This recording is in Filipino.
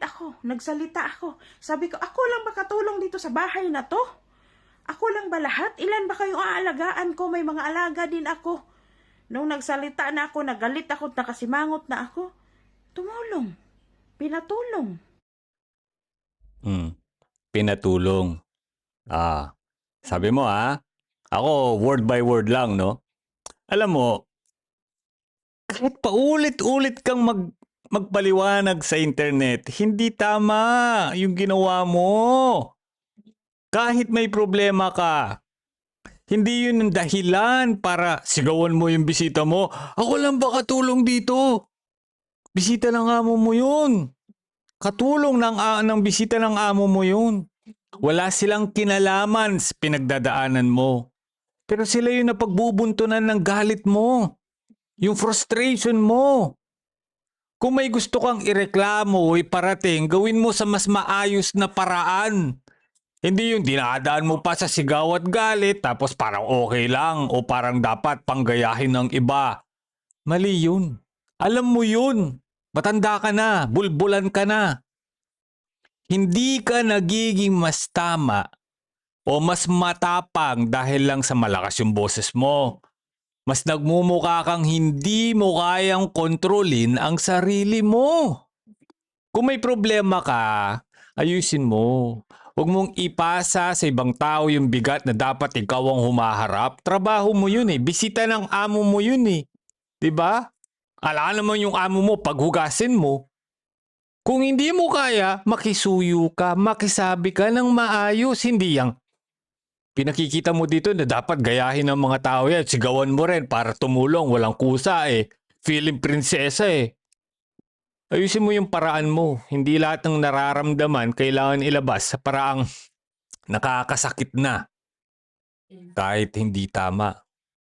ako, nagsalita ako. Sabi ko, ako lang ba katulong dito sa bahay na to? Ako lang ba lahat? Ilan ba kayong aalagaan ko? May mga alaga din ako. Nung nagsalita na ako, nagalit ako, nakasimangot na ako, tumulong. Pinatulong. Pinatulong. Sabi mo ako word by word lang, no? Alam mo, kahit paulit-ulit kang magpaliwanag sa internet, hindi tama yung ginawa mo. Kahit may problema ka, hindi yun ang dahilan para sigawan mo yung bisita mo. Ako lang ba katulong dito? Bisita ng amo mo yun. Katulong ng bisita ng amo mo yun. Wala silang kinalaman sa pinagdadaanan mo. Pero sila yung napagbubuntunan ng galit mo. Yung frustration mo. Kung may gusto kang ireklamo o iparating, gawin mo sa mas maayos na paraan. Hindi yung dinadaan mo pa sa sigaw at galit tapos parang okay lang o parang dapat panggayahin ng iba. Mali yun. Alam mo yun. Matanda ka na, bulbulan ka na. Hindi ka nagiging mas tama o mas matapang dahil lang sa malakas yung boses mo. Mas nagmumukha kang hindi mo kayang kontrolin ang sarili mo. Kung may problema ka, ayusin mo. Huwag mong ipasa sa ibang tao yung bigat na dapat ikaw ang humaharap. Trabaho mo yun Bisita ng amo mo yun 'Di ba? Alam naman yung amo mo paghugasin mo. Kung hindi mo kaya, makisuyo ka, makisabi ka ng maayos, hindi yang pinakikita mo dito na dapat gayahin ng mga tao yan. Sigawan mo rin para tumulong, walang kusa Feeling prinsesa Ayusin mo yung paraan mo. Hindi lahat ng nararamdaman kailangan ilabas sa paraang nakakasakit na. Kahit hindi tama.